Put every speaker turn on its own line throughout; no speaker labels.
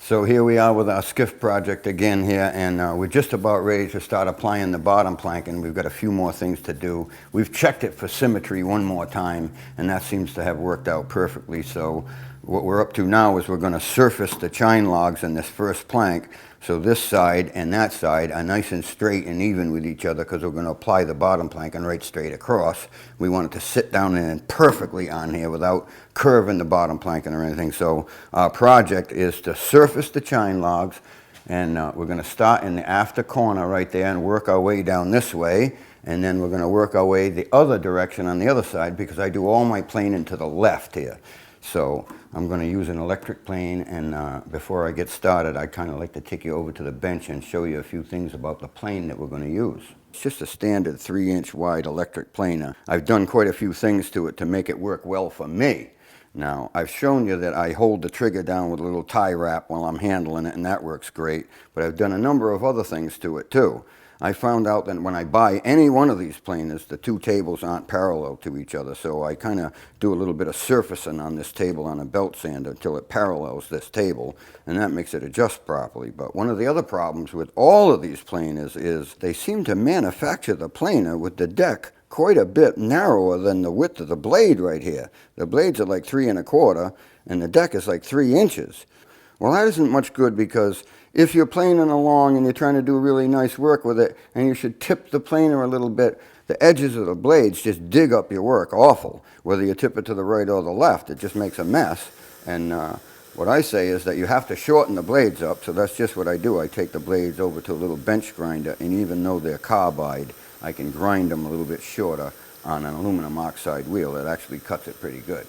So here we are with our skiff project again here, and we're just about ready to start applying the bottom plank, and we've got a few more things to do. We've checked it for symmetry one more time, and that seems to have worked out perfectly. So what we're up to now is we're going to surface the chine logs in this first plank, so this side and that side are nice and straight and even with each other, because we're going to apply the bottom plank and right straight across. We want it to sit down in perfectly on here without curving the bottom planking or anything. So our project is to surface the chine logs, and we're going to start in the after corner right there and work our way down this way, and then we're going to work our way the other direction on the other side, because I do all my planing to the left here. So I'm going to use an electric plane, and before I get started, I'd kind of like to take you over to the bench and show you a few things about the plane that we're going to use. It's just a standard 3-inch wide electric planer. I've done quite a few things to it to make it work well for me. Now, I've shown you that I hold the trigger down with a little tie wrap while I'm handling it, and that works great, but I've done a number of other things to it too. I found out that when I buy any one of these planers, the two tables aren't parallel to each other, so I kind of do a little bit of surfacing on this table on a belt sander until it parallels this table, and that makes it adjust properly. But one of the other problems with all of these planers is they seem to manufacture the planer with the deck quite a bit narrower than the width of the blade right here. The blades are like 3 1/4, and the deck is like 3 inches. Well, that isn't much good, because if you're planing along and you're trying to do really nice work with it, and you should tip the planer a little bit, the edges of the blades just dig up your work awful. Whether you tip it to the right or the left, it just makes a mess. And what I say is that you have to shorten the blades up, so that's just what I do. I take the blades over to a little bench grinder, and even though they're carbide, I can grind them a little bit shorter on an aluminum oxide wheel. That actually cuts it pretty good.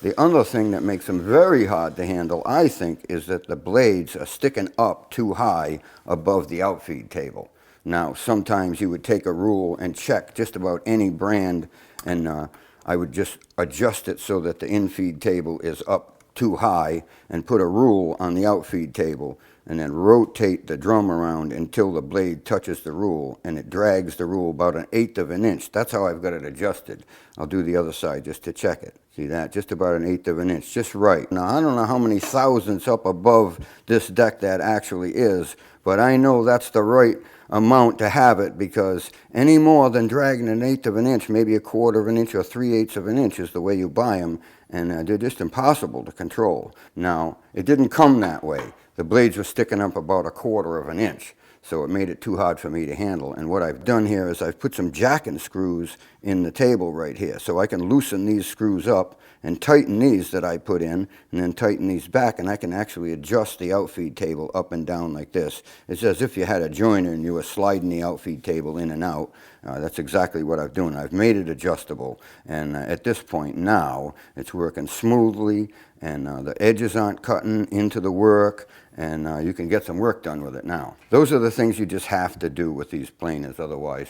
The other thing that makes them very hard to handle, I think, is that the blades are sticking up too high above the outfeed table. Now, sometimes you would take a rule and check just about any brand, and I would just adjust it so that the infeed table is up too high, and put a rule on the outfeed table, and then rotate the drum around until the blade touches the rule, and it drags the rule about 1/8 of an inch. That's how I've got it adjusted. I'll do the other side just to check it. See that? Just about 1/8 of an inch, just right. Now, I don't know how many thousandths up above this deck that actually is, but I know that's the right amount to have it, because any more than dragging 1/8 of an inch, maybe 1/4 of an inch or 3/8 of an inch is the way you buy them, and they're just impossible to control. Now, it didn't come that way. The blades were sticking up about 1/4 of an inch, so it made it too hard for me to handle. And what I've done here is I've put some jacking screws in the table right here, so I can loosen these screws up and tighten these that I put in, and then tighten these back, and I can actually adjust the outfeed table up and down like this. It's as if you had a joiner and you were sliding the outfeed table in and out. That's exactly what I've done. I've made it adjustable, and at this point now, it's working smoothly, and the edges aren't cutting into the work, and you can get some work done with it now. Those are the things you just have to do with these planers, otherwise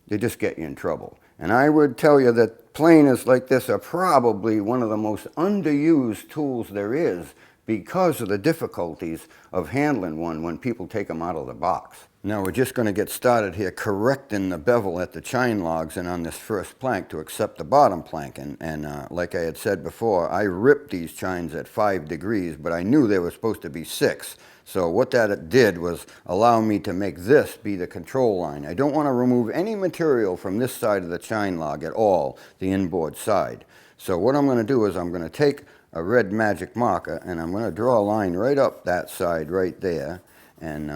they just get you in trouble. And I would tell you that planers like this are probably one of the most underused tools there is, because of the difficulties of handling one when people take them out of the box. Now we're just going to get started here correcting the bevel at the chine logs and on this first plank to accept the bottom plank. And like I had said before, I ripped these chines at 5 degrees, but I knew they were supposed to be 6. So what that did was allow me to make this be the control line. I don't want to remove any material from this side of the chine log at all, the inboard side. So what I'm going to do is I'm going to take a red magic marker, and I'm going to draw a line right up that side right there, and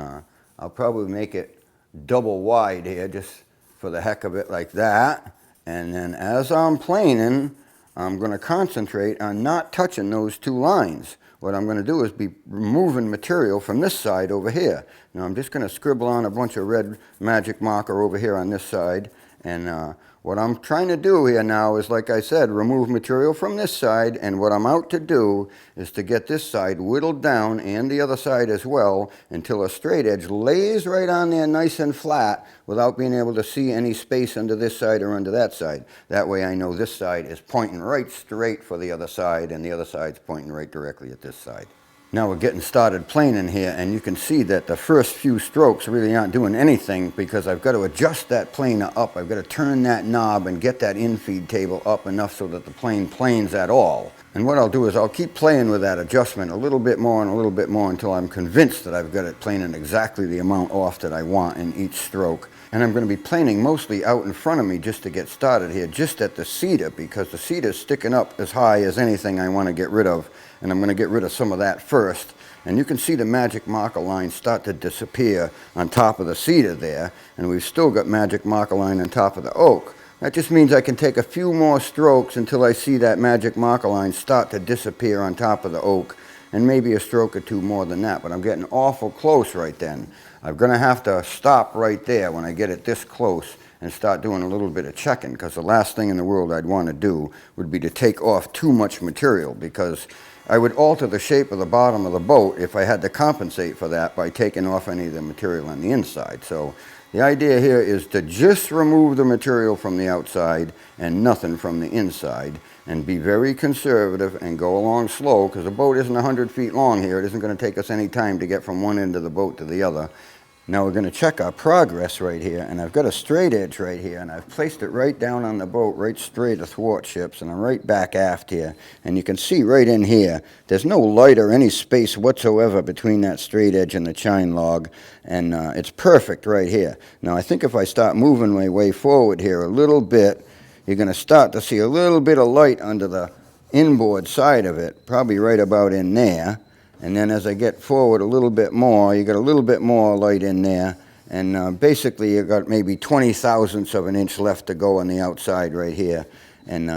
I'll probably make it double wide here just for the heck of it, like that. And then as I'm planing, I'm going to concentrate on not touching those two lines. What I'm going to do is be removing material from this side over here. Now I'm just going to scribble on a bunch of red magic marker over here on this side, and what I'm trying to do here now is, like I said, remove material from this side, and what I'm out to do is to get this side whittled down, and the other side as well, until a straight edge lays right on there nice and flat without being able to see any space under this side or under that side. That way I know this side is pointing right straight for the other side, and the other side's pointing right directly at this side. Now we're getting started planing here, and you can see that the first few strokes really aren't doing anything, because I've got to adjust that planer up. I've got to turn that knob and get that infeed table up enough so that the plane planes at all. And what I'll do is I'll keep playing with that adjustment a little bit more and a little bit more until I'm convinced that I've got it planing exactly the amount off that I want in each stroke. And I'm going to be planing mostly out in front of me just to get started here, just at the cedar, because the cedar is sticking up as high as anything I want to get rid of. And I'm going to get rid of some of that first. And you can see the magic marker line start to disappear on top of the cedar there. And we've still got magic marker line on top of the oak. That just means I can take a few more strokes until I see that magic marker line start to disappear on top of the oak, and maybe a stroke or two more than that, but I'm getting awful close right then. I'm going to have to stop right there when I get it this close and start doing a little bit of checking, because the last thing in the world I'd want to do would be to take off too much material, because I would alter the shape of the bottom of the boat if I had to compensate for that by taking off any of the material on the inside. So the idea here is to just remove the material from the outside and nothing from the inside, and be very conservative and go along slow, because the boat isn't 100 feet long here. It isn't going to take us any time to get from one end of the boat to the other. Now we're going to check our progress right here, and I've got a straight edge right here, and I've placed it right down on the boat, right straight athwartships, and I'm right back aft here. And you can see right in here, there's no light or any space whatsoever between that straight edge and the chine log, and it's perfect right here. Now I think if I start moving my way forward here a little bit, you're going to start to see a little bit of light under the inboard side of it, probably right about in there. And then as I get forward a little bit more, you got a little bit more light in there. And basically you got maybe 20 thousandths of an inch left to go on the outside right here. And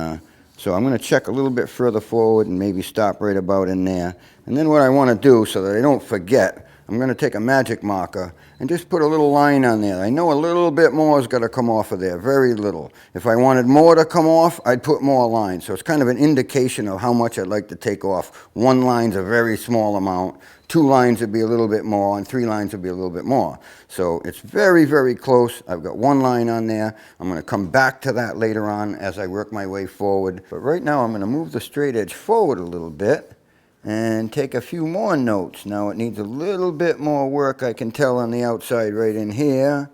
so I'm going to check a little bit further forward and maybe stop right about in there. And then what I want to do, so that I don't forget, I'm going to take a magic marker and just put a little line on there. I know a little bit more is going to come off of there, very little. If I wanted more to come off, I'd put more lines. So it's kind of an indication of how much I'd like to take off. One line's a very small amount, 2 lines would be a little bit more, and 3 lines would be a little bit more. So it's very, very close. I've got 1 line on there. I'm going to come back to that later on as I work my way forward. But right now I'm going to move the straight edge forward a little bit and take a few more notes. Now it needs a little bit more work, I can tell, on the outside right in here.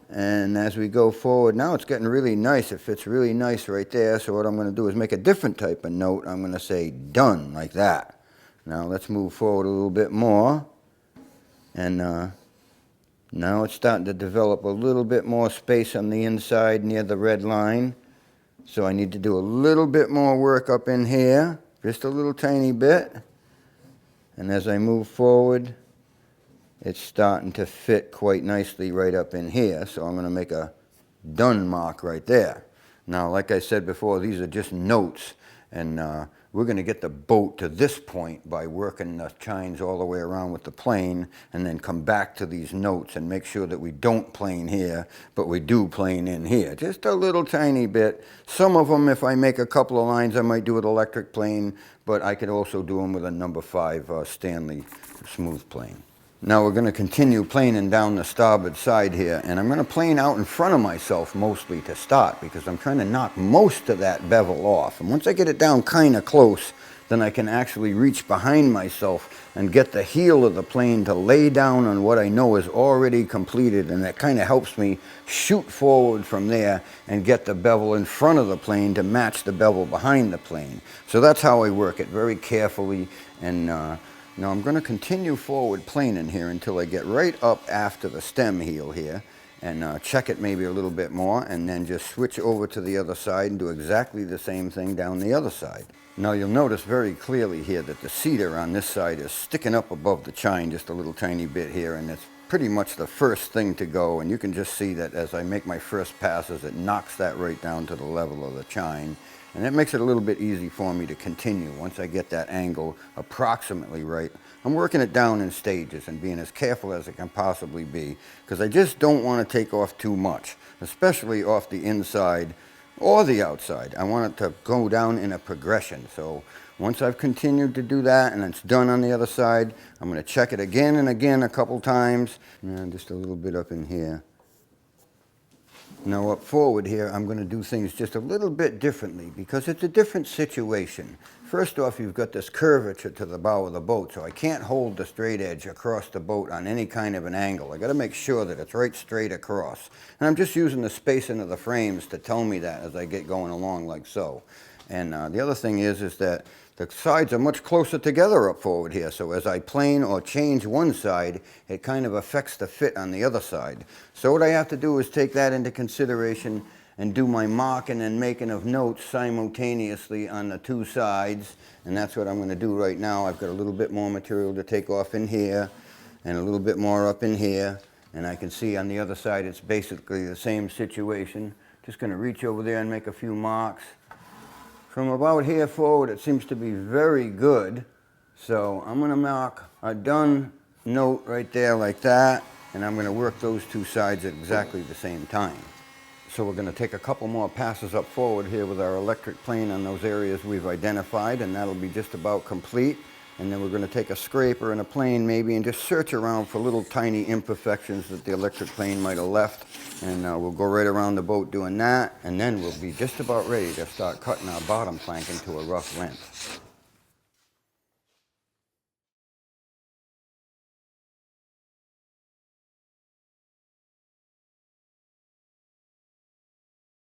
And as we go forward, now it's getting really nice. It fits really nice right there. So what I'm going to do is make a different type of note. I'm going to say done, like that. Now let's move forward a little bit more. And now it's starting to develop a little bit more space on the inside near the red line. So I need to do a little bit more work up in here. Just a little tiny bit. And as I move forward, it's starting to fit quite nicely right up in here. So I'm going to make a done mark right there. Now, like I said before, these are just notes. And we're going to get the boat to this point by working the chines all the way around with the plane, and then come back to these notes and make sure that we don't plane here, but we do plane in here. Just a little tiny bit. Some of them, if I make a couple of lines, I might do with electric plane, but I could also do them with a number 5 Stanley smooth plane. Now we're going to continue planing down the starboard side here, and I'm going to plane out in front of myself mostly to start, because I'm trying to knock most of that bevel off. And once I get it down kind of close, then I can actually reach behind myself and get the heel of the plane to lay down on what I know is already completed, and that kind of helps me shoot forward from there and get the bevel in front of the plane to match the bevel behind the plane. So that's how I work it, very carefully. And now I'm going to continue forward planing here until I get right up after the stem heel here, and check it maybe a little bit more, and then just switch over to the other side and do exactly the same thing down the other side. Now you'll notice very clearly here that the cedar on this side is sticking up above the chine just a little tiny bit here, and it's pretty much the first thing to go. And you can just see that as I make my first passes, it knocks that right down to the level of the chine. And that makes it a little bit easy for me to continue once I get that angle approximately right. I'm working it down in stages and being as careful as I can possibly be, because I just don't want to take off too much, especially off the inside or the outside. I want it to go down in a progression. So once I've continued to do that and it's done on the other side, I'm going to check it again and again a couple times. And just a little bit up in here. Now up forward here, I'm going to do things just a little bit differently, because it's a different situation. First off, you've got this curvature to the bow of the boat, so I can't hold the straight edge across the boat on any kind of an angle. I got to make sure that it's right straight across. And I'm just using the spacing of the frames to tell me that as I get going along like so. And the other thing is that the sides are much closer together up forward here, so as I plane or change one side, it kind of affects the fit on the other side. So what I have to do is take that into consideration and do my marking and making of notes simultaneously on the two sides, and that's what I'm going to do right now. I've got a little bit more material to take off in here and a little bit more up in here, and I can see on the other side it's basically the same situation. Just going to reach over there and make a few marks. From about here forward, it seems to be very good. So I'm going to mark a done note right there like that, and I'm going to work those two sides at exactly the same time. So we're going to take a couple more passes up forward here with our electric plane on those areas we've identified, and that'll be just about complete. And then we're going to take a scraper and a plane maybe and just search around for little tiny imperfections that the electric plane might have left. And we'll go right around the boat doing that, and then we'll be just about ready to start cutting our bottom plank into a rough length.